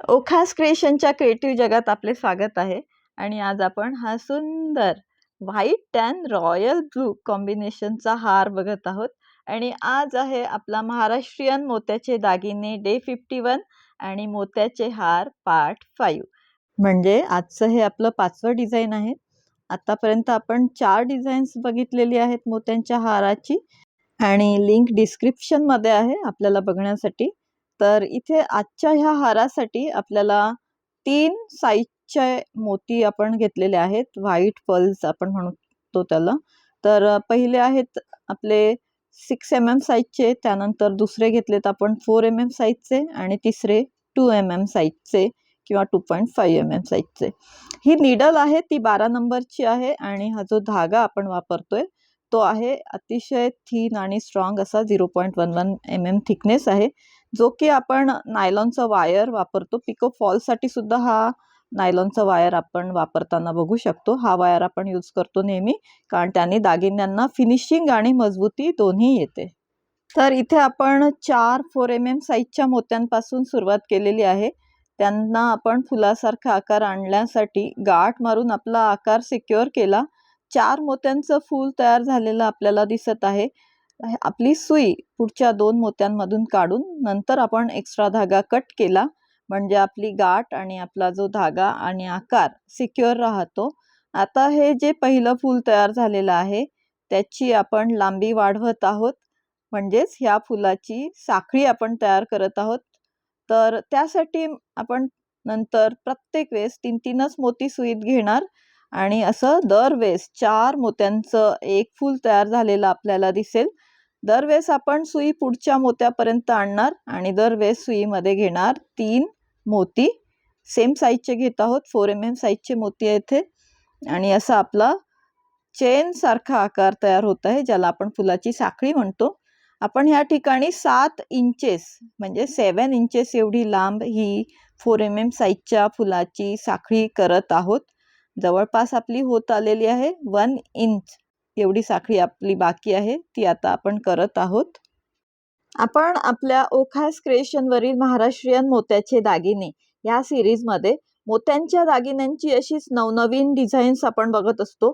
ओखास क्रिएशनच्या creative जगात आपले स्वागत आहे. आणि आज आपण हा सुंदर व्हाईट अँड रॉयल ब्लू कॉम्बिनेशनचा हार बघत आहोत. आणि आज आहे आपला महाराष्ट्रीयन मोत्याचे दागिने डे 51 आणि मोत्याचे हार पार्ट 5. म्हणजे आजचं हे आपलं 5वं डिझाईन आहे. आतापर्यंत आपण 4 डिझाईन्स बघितलेली आहेत मोत्यांच्या हाराची आणि लिंक डिस्क्रिप्शनमध्ये आहे आपल्याला बघण्यासाठी. तर इथे आजच्या ह्या हारासाठी आपल्याला 3 साईजचे मोती आपण घेतलेले आहेत. व्हाईट पर्ल्स आपण म्हणतो त्याला. तर पहिले आहेत आपले 6 mm साईजचे, त्यानंतर दुसरे घेतलेत आपण 4 mm साईजचे आणि तिसरे 2 mm साईजचे किंवा 2.5 mm साईजचे. ही नीडल आहे ती 12 नंबरची आहे आणि हा जो धागा आपण वापरतोय तो आहे अतिशय थिन आणि स्ट्रॉंग असा 0.11 mm थिकनेस आहे, जो की आपण नायलॉनचा वायर वापरतो. पिको फॉलसाठी सुद्धा हा नायलॉनचा वायर आपण वापरताना बघू शकतो. हा वायर आपण यूज करतो नेहमी, कारण त्याने दागिन्यांना फिनिशिंग आणि मजबूती दोन्ही येते. तर इथे आपण 4 mm साईजच्या मोत्यांपासून सुरुवात केलेली आहे. त्यांना आपण फुलासारखा आकार आणण्यासाठी गाठ मारून आपला आकार सिक्युअर केला. 4 मोत्यांचं फूल तयार झालेलं आपल्याला दिसत आहे. आपली सुई पुढच्या 2 मोत्यांमधून काढून नंतर आपण एक्स्ट्रा धागा कट केला, म्हणजे आपली गाठ आणि आपला जो धागा आणि आकार सिक्युअर राहतो. आता हे जे पहिलं फूल तयार झालेलं आहे त्याची आपण लांबी वाढवत आहोत, म्हणजेच ह्या फुलाची साखळी आपण तयार करत आहोत. तर त्यासाठी आपण नंतर प्रत्येक वेळेस 3-3च मोती सुईत घेणार आणि असं दरवेळेस 4 मोत्यांचं एक फूल तयार झालेलं आपल्याला दिसेल. दरवेळेस आपण सुई पुढच्या मोत्यापर्यंत आणणार आणि दरवेळेस सुईमध्ये घेणार 3 मोती. सेम साईजचे घेत आहोत, 4 mm साईजचे मोती येथे. आणि असा आपला चेन सारखा आकार तयार होत आहे, ज्याला आपण फुलाची साखळी म्हणतो. आपण ह्या ठिकाणी 7 इंचेस म्हणजे 7 इंचेस एवढी लांब ही 4 mm साईजच्या फुलाची साखळी करत आहोत. जवळपास आपली होत आलेली आहे. 1 इंच एवढी साखळी आपली बाकी आहे, ती आता आपण करत आहोत. आपण आपल्या ओखास क्रिएशनवरील महाराष्ट्रीयन मोत्याचे दागिने या सिरीजमध्ये मोत्यांच्या दागिन्यांची अशीच नवनवीन डिझाईन्स आपण बघत असतो.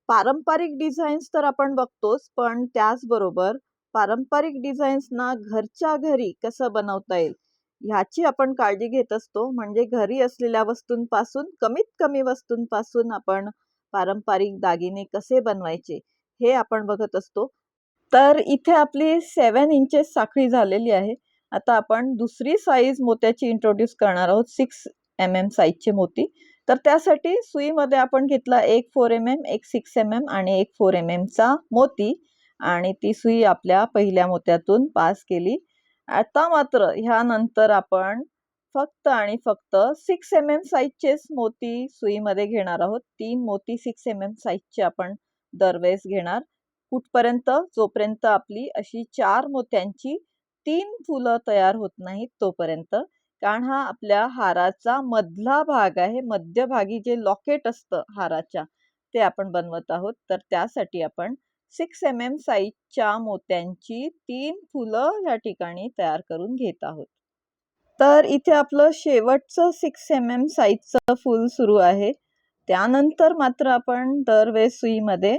पारंपरिक डिझाईन्स तर आपण बघतोच, पण त्याचबरोबर पारंपरिक डिझाईन्सना घरच्या घरी कसं बनवता येईल ह्याची आपण काळजी घेत असतो. म्हणजे घरी असलेल्या वस्तूंपासून, कमीत कमी वस्तूंपासून आपण पारंपरिक दागिने कसे बनवायचे हे आपण बघत असतो. तर इथे आपली 7 इंचेस साखळी झालेली आहे. आता आपण दुसरी साईज मोत्याची इंट्रोड्यूस करणार आहोत, 6 mm साईजचे मोती. तर त्यासाठी सुईमध्ये आपण घेतला एक 4 mm, एक 6 mm आणि एक 4 mm चा मोती आणि ती सुई आपल्या पहिल्या मोत्यातून पास केली. आता मात्र ह्यानंतर आपण फक्त आणि फक्त 6 mm साईजचेच मोती सुईमध्ये घेणार आहोत. 3 मोती 6 mm साईजचे आपण दरवेळेस घेणार. कुठपर्यंत? जोपर्यंत आपली अशी 4 मोत्यांची 3 फुलं तयार होत नाहीत तोपर्यंत. कारण हा आपल्या हाराचा मधला भाग आहे. मध्यभागी जे लॉकेट असतं हाराच्या ते आपण बनवत आहोत. तर त्यासाठी आपण 6 mm साईजच्या मोत्यांची 3 फुलं या ठिकाणी तयार करून घेत आहोत. तर इथे आपलं शेवटचं 6 mm साईजचं फूल सुरू आहे. त्यानंतर मात्र आपण दरवेळेस सुईमध्ये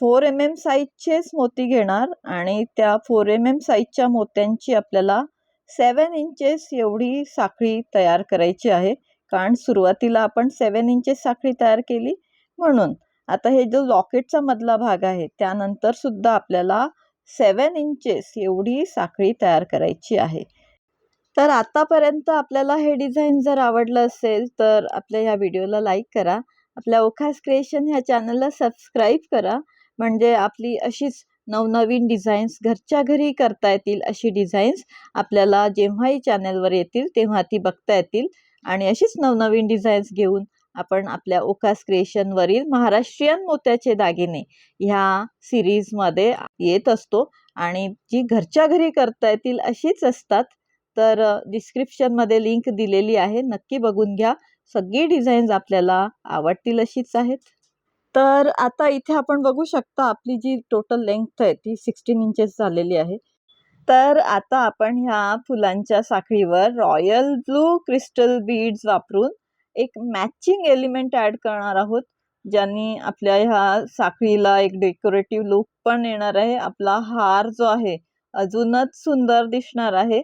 4 mm साईजचेच मोती घेणार आणि त्या 4 mm साईजच्या मोत्यांची आपल्याला 7 इंचेस एवढी साखळी तयार करायची आहे. कारण सुरुवातीला आपण 7 इंचेस साखळी तयार केली म्हणून. आता हे जो लॉकेटचा मधला भाग आहे त्यानंतर सुद्धा आपल्याला 7 इंचेस एवढी साखळी तयार करायची आहे. तर आतापर्यंत आपल्याला हे डिझाईन जर आवडलं असेल तर आपल्या ह्या व्हिडिओला लाईक करा. आपल्या ओखास क्रिएशन ह्या चॅनलला सबस्क्राईब करा, म्हणजे आपली अशीच नवनवीन डिझाईन्स घरच्या घरी करता येतील अशी डिझाईन्स आपल्याला जेव्हाही चॅनलवर येतील तेव्हा ती बघता येतील. आणि अशीच नवनवीन डिझाईन्स घेऊन आपण आपल्या ओखास क्रिएशनवरील महाराष्ट्रीयन मोत्याचे दागिने ह्या सिरीजमध्ये येत असतो आणि जी घरच्या घरी करता येतील अशीच असतात. तर डिस्क्रिप्शनमध्ये लिंक दिलेली आहे, नक्की बघून घ्या. सगळी डिझाईन्स आपल्याला आवडतील अशीच आहेत. तर आता इथे आपण बघू शकता आपली जी टोटल लेंथ आहे ती 16 इंचेस झालेली आहे. तर आता आपण ह्या फुलांच्या साखळीवर रॉयल ब्लू क्रिस्टल बीड्स वापरून एक मॅचिंग एलिमेंट ऍड करणार आहोत, ज्यांनी आपल्या ह्या साखळीला एक डेकोरेटिव्ह लुक पण येणार आहे. आपला हार जो आहे अजूनच सुंदर दिसणार आहे.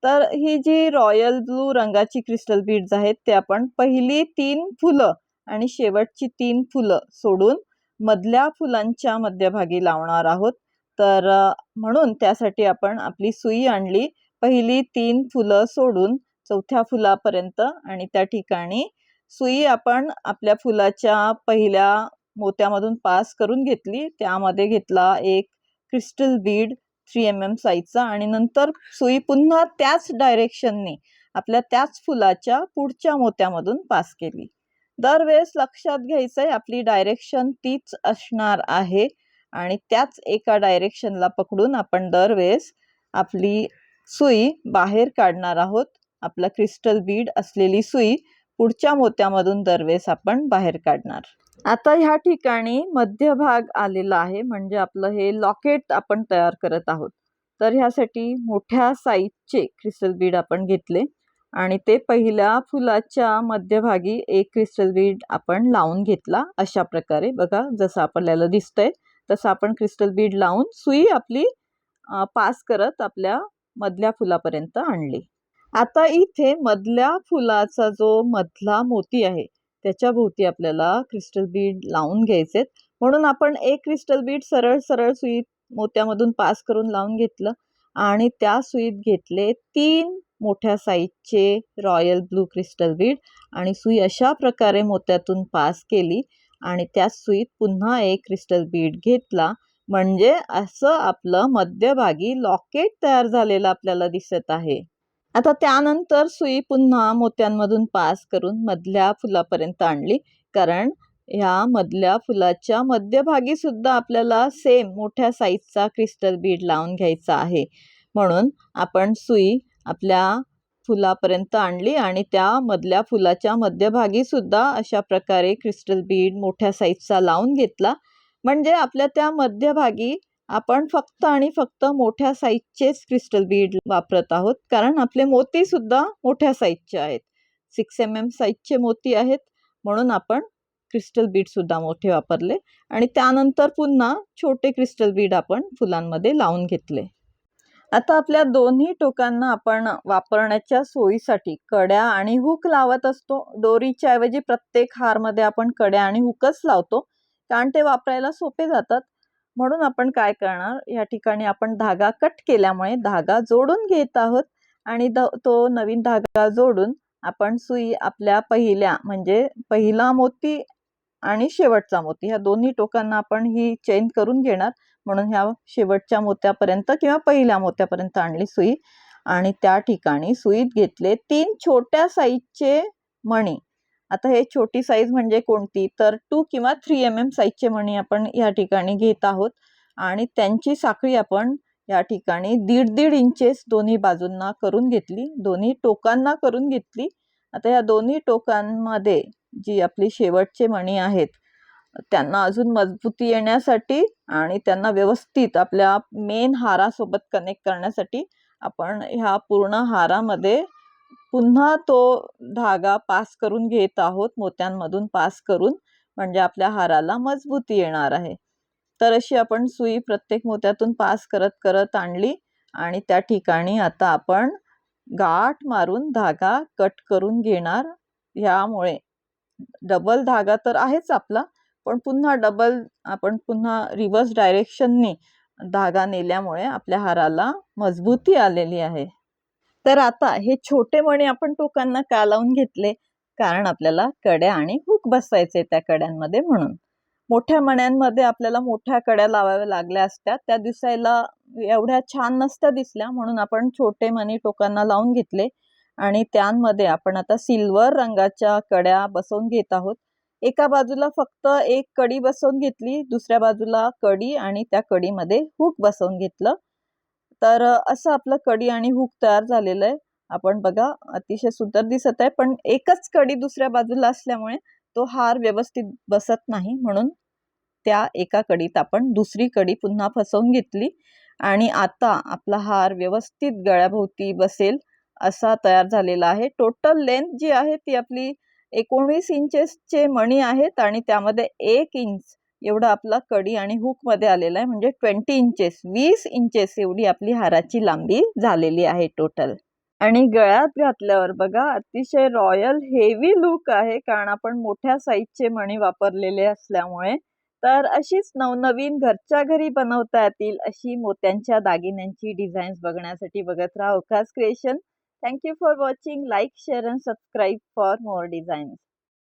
तर ही जी रॉयल ब्लू रंगाची क्रिस्टल बीड्स आहेत ते आपण पहिली 3 फुलं आणि शेवटची 3 फुलं सोडून मधल्या फुलांच्या मध्यभागी लावणार आहोत. तर म्हणून त्यासाठी आपण आपली सुई आणली. पहिली 3 फुलं सोडून चौथ्या फुलापर्यंत आणि त्या ठिकाणी सुई आपण आपल्या फुलाच्या पहिल्या मोत्यामधून पास करून घेतली. त्यामध्ये घेतला एक क्रिस्टल बीड 3 mm साईजचा आणि नंतर सुई पुन्हा त्याच डायरेक्शनने आपल्या त्याच फुलाच्या पुढच्या मोत्यामधून पास केली. दरवेळेस लक्षात घ्यायचंय आपली डायरेक्शन तीच असणार आहे आणि त्याच एका डायरेक्शनला पकडून आपण दरवेळेस आपली सुई बाहेर काढणार आहोत. आपला क्रिस्टल बीड असलेली सुई पुढच्या मोत्यामधून दरवेळेस आपण बाहेर काढणार. आता ह्या ठिकाणी मध्यभाग आलेला आहे, म्हणजे आपलं हे लॉकेट आपण तयार करत आहोत. तर ह्यासाठी मोठ्या साईजचे क्रिस्टल बीड आपण घेतले आणि ते पहिल्या फुलाच्या मध्यभागी एक क्रिस्टल बीड आपण लावून घेतला. अशा प्रकारे बघा, जसं आपल्याला दिसतंय तसं आपण क्रिस्टल बीड लावून सुई आपली पास करत आपल्या मधल्या फुलापर्यंत आणली. आता इथे मधल्या फुलाचा जो मधला मोती आहे त्याच्या भोवती आपल्याला क्रिस्टल बीड लावून घ्यायचे. म्हणून आपण एक क्रिस्टल बीड सरळ सरळ सुईत मोत्यामधून पास करून लावून घेतलं आणि त्या सुईत घेतले 3 मोठ्या साईजचे रॉयल ब्लू क्रिस्टल बीड आणि सुई अशा प्रकारे मोत्यातून पास केली आणि त्या सुईत पुन्हा एक क्रिस्टल बीड घेतला. म्हणजे असं आपलं मध्यभागी लॉकेट तयार झालेलं आपल्याला दिसत आहे. आता त्यानंतर सुई पुन्हा मोत्यांमधून पास करून मधल्या फुलापर्यंत आणली, कारण ह्या मधल्या फुलाच्या मध्यभागी सुद्धा आपल्याला सेम मोठ्या साईजचा क्रिस्टल बीड लावून घ्यायचा आहे. म्हणून आपण सुई आपल्या फुलापर्यंत आणली आणि त्या मधल्या फुलाच्या मध्यभागी सुद्धा अशा प्रकारे क्रिस्टल बीड मोठ्या साईजचा लावून घेतला. म्हणजे आपल्या त्या मध्यभागी आपण फक्त आणि फक्त मोठ्या साईजचेच क्रिस्टल बीड वापरत आहोत, कारण आपले मोती सुद्धा मोठ्या साईजचे आहेत. 6 mm साईजचे मोती आहेत, म्हणून आपण क्रिस्टल बीड सुद्धा मोठे वापरले आणि त्यानंतर पुन्हा छोटे क्रिस्टल बीड आपण फुलांमध्ये लावून घेतले. आता आपल्या दोन्ही टोकांना आपण वापरण्याच्या सोयीसाठी कड्या आणि हुक लावत असतो. दोरीच्या ऐवजी प्रत्येक हारमध्ये आपण कड्या आणि हुकच लावतो, कारण ते वापरायला सोपे जातात. म्हणून आपण काय करणार, या ठिकाणी आपण धागा कट केल्यामुळे धागा जोडून घेत आहोत आणि तो नवीन धागा जोडून आपण सुई आपल्या पहिल्या म्हणजे पहिला मोती आणि शेवटचा मोती ह्या दोन्ही टोकांना आपण ही चेन करून घेणार. म्हणून ह्या शेवटच्या मोत्यापर्यंत किंवा पहिल्या मोत्यापर्यंत आणली सुई आणि त्या ठिकाणी सुईत घेतले 3 छोट्या साईजचे मणी. आता हे छोटी साईज म्हणजे कोणती, तर 2 किंवा 3 mm साईजचे मणी आपण या ठिकाणी घेत आहोत आणि त्यांची साखळी आपण या ठिकाणी 1.5 इंचेस दोन्ही बाजूंना करून घेतली, दोन्ही टोकांना करून घेतली. आता या दोन्ही टोकांमध्ये जी आपली शेवटचे मणी आहेत त्यांना अजून मजबूती येण्यासाठी आणि त्यांना व्यवस्थित आपल्या मेन हारासोबत कनेक्ट करण्यासाठी आपण ह्या पूर्ण हारामध्ये पुन्हा तो धागा पास करून घेत आहोत, मोत्यांमधून पास करून, म्हणजे आपल्या हाराला मजबूती येणार आहे. तर अशी आपण सुई प्रत्येक मोत्यातून पास करत करत आणली आणि त्या ठिकाणी आता आपण गाठ मारून धागा कट करून घेणार. ह्यामुळे डबल धागा तर आहेच आपला, पण पुन्हा आपण पुन्हा रिव्हर्स डायरेक्शनने धागा नेल्यामुळे आपल्या हाराला मजबूती आलेली आहे. तर आता हे छोटे मणी आपण टोकांना का लावून घेतले, कारण आपल्याला कड्या आणि हुक बसवायचे त्या कड्यांमध्ये. म्हणून मोठ्या मण्यांमध्ये आपल्याला मोठ्या कड्या लावाव्या लागल्या असत्या, त्या दिसायला एवढ्या छान नसत्या दिसल्या, म्हणून आपण छोटे मणी टोकांना लावून घेतले आणि त्यांमध्ये आपण आता सिल्वर रंगाच्या कड्या बसवून घेत आहोत. एका बाजूला फक्त एक कडी बसवून घेतली, दुसऱ्या बाजूला कडी आणि त्या कडीमध्ये हुक बसवून घेतलं. तर असं आपलं कडी आणि हुक तयार झालेलं आहे. आपण बघा, अतिशय सुंदर दिसत आहे, पण एकच कडी दुसऱ्या बाजूला असल्यामुळे तो हार व्यवस्थित बसत नाही. म्हणून त्या एका कडीत आपण दुसरी कडी पुन्हा फसवून घेतली आणि आता आपला हार व्यवस्थित गळ्याभोवती बसेल असा तयार झालेला आहे. टोटल लेंथ जी आहे ती आपली 19 इंचेसचे मणी आहेत आणि त्यामध्ये 1 इंच एवढा आपला कडी आणि हुक मध्ये आलेला आहे. म्हणजे 20 इंचेस एवढी आपली हाराची लांबी झालेली आहे टोटल. आणि गळ्यात घातल्यावर बघा अतिशय रॉयल हेवी लुक आहे, कारण आपण मोठ्या साईजचे मणी वापरलेले असल्यामुळे. तर अशीच नवनवीन घरच्या घरी बनवता येतील अशी मोत्यांच्या दागिन्यांची डिझाईन्स बघण्यासाठी बघत राहा Okas Creation. Thank you for watching. Like, share and subscribe for more designs.